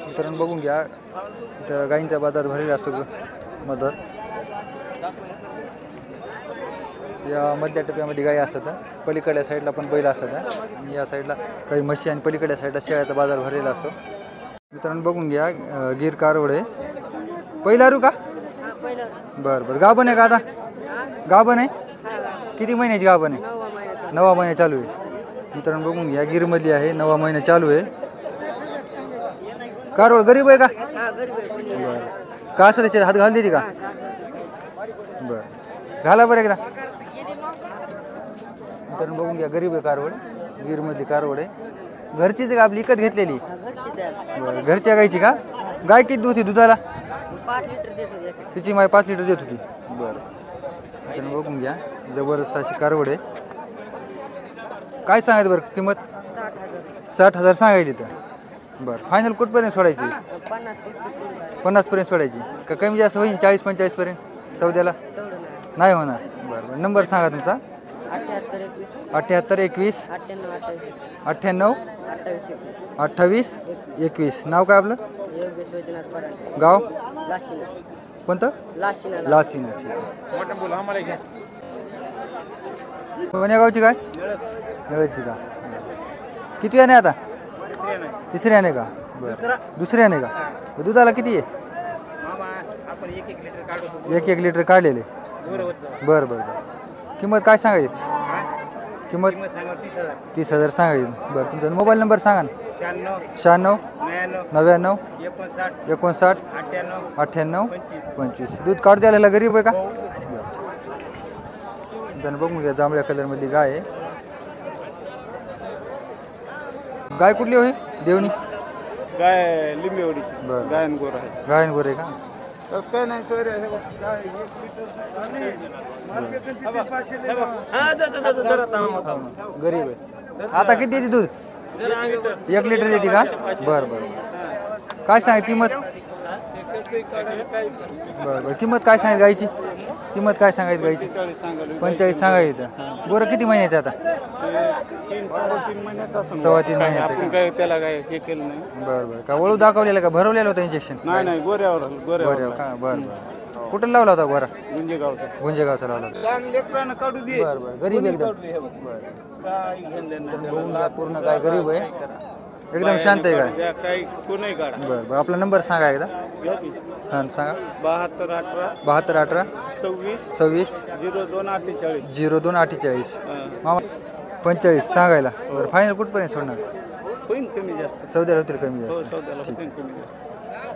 मित्रांनो बघून घ्या, इथं गाईंचा बाजार भरलेला असतो मदत. या मधल्या टप्प्यामध्ये गाई असतात, पलीकडल्या साईडला पण बैल असतात आणि या साईडला काही म्हशी आणि पलीकडल्या साईडला शेळ्याचा बाजार भरलेला असतो. मित्रांनो बघून घ्या, गीर कारवडे पहिला रू का? बरं बरं. गाभण आहे का आता? गाभण आहे. किती महिन्याची गाभण आहे? 9वा महिना चालू आहे. मित्रांनो बघून घ्या, गिरमधली आहे, 9वा महिना चालू आहे. कारवड गरीब आहे का? बरं. का असं त्याच्यात हात घालून देते का? बरं, घाला बरं एकदा. मित्रांनो बघून घ्या, गरीब आहे कारवड, गिरमधली कारवड आहे. घरचीच का आपली विकत घेतलेली? बरं. घरच्या गायची का? गाय किती होती दुधाला? 5 लिटर देत होती. तिची माय 5 लिटर देत होती. बरं. मित्रांनो बघून घ्या, जबरदस्त अशी कारवड आहे. काय सांगायचं बरं किंमत? 60,000 सांगायची तर. बरं. फायनल कुठपर्यंत सोडायची? 50 पर्यंत सोडायची का? कमी जास्त होईल 40-45 पर्यंत चौद्याला? नाही होणार. बरं. नंबर सांगा तुमचा. 78 21 98 28 21. नाव काय आपलं? गाव कोणतं? लासीना. ठीक आहे. कोण्या गावची काय? नळची का? किती याने आता? तिसरी याने का? बरं. दुसरी याने का? दुधाला किती आहे? 1 लिटर काढलेले. बरं बरं. किंमत काय सांगायची? किंमत 30,000 सांगायची. बरं. तुमचा मोबाईल नंबर सांगा ना. 96 99 59 98 25. दूध काढू द्यायला गरीब आहे का? बरं. बघून घ्या, जांभळ्या कलरमधली गाय आहे. गाय कुठली होई? देवणी गाय लिंबेवडी. बरं. गायन गोर आहे. गायन गोरे का? तसं काय नाही सोयरे. गरीब आहे. आता किती देते दूध? 1 लिटर देते का? बरं बरं. काय सांग किंमत? बरं बरं. किंमत काय सांगायची गायची? किंमत काय सांगायची गायची? 45 सांगायची. गोरं किती महिन्याचं आता? 3.25 महिन्याचं. त्याला काय हे केलं नाही. बरं बरं. का वळू दाखवलेलं का भरवलेलं होतं इंजेक्शन? नाही गोऱ्यावर गोऱ्यावर का? बरं बरं. कुठं लावला होता गोरा? गुंजेगावचा लावला होता. काढू दे. बरं बरं. गरीब एकदम. बरं. पूर्ण काय गरीब आहे, एकदम शांत आहे काय? काही कोणी काढा. बरं बरं. आपला नंबर सांगा एकदा. हां सांगा. 72 18 26 02 48. मामा 45 सांगायला. बरं. फायनल कुठपर्यंत सोडणार? होईल कमी जास्त. सौद्याला होतील कमी जास्त.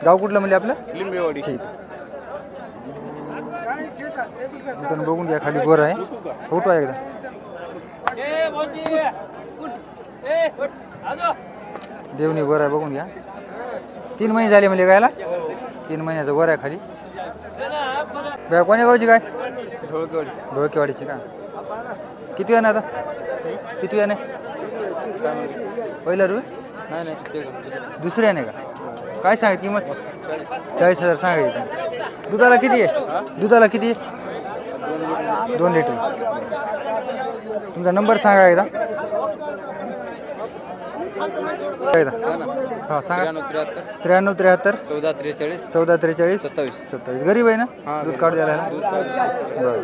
गाव कुठलं म्हणजे आपलं? लिंबेवाडी. ठीक. मित्रांनो बघून घ्या, खाली गोर आहे. फोटो आहे एकदा. देवणी गोर आहे, बघून घ्या. 3 महिने झाले म्हणजे गायला. 3 महिन्याचा गोर आहे खाली. कोण्या गावची काय? ढोळकेवाडीची का? किती याने आता? किती याने? पहिला रू? नाही दुसऱ्या याने का? काय सांगा किंमत? 40,000 सांगायची. दुधाला किती आहे? दुधाला किती आहे? 2 लिटर. तुमचा नंबर सांगा एकदा. हां सांगा. 93 73 14 43 27. गरीब आहे ना? दूध काढू द्यायला. बरं.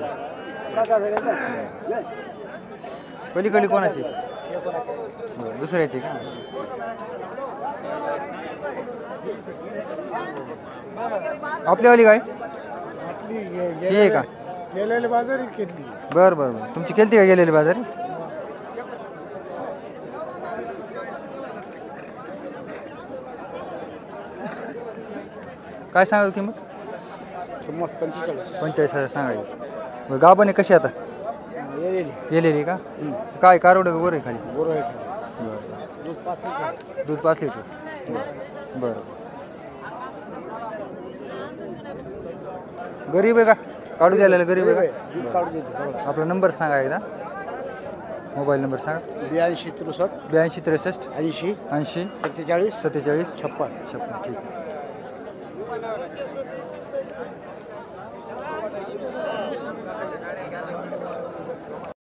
पलीकडली कोणाची? दुसऱ्याची का? आपल्यावाली काय ही आहे का? गेलेले बाजारी केली. बरं बरं बरं. तुमची केलती का गेलेली बाजारी? काय सांगा किंमत? 45,000 सांगायची. गाभण कशी आता? गेलेली का? काय कारवड गोर आहे खाली? बरं. दूध 5 लिटर. बरं. गरीब आहे का? काढू द्यायला गरीब आहे का? आपला नंबर सांगा एकदा. मोबाईल नंबर सांगा. 82 63 82 63 80 80 80 47 47 56. 56. ठीक आहे.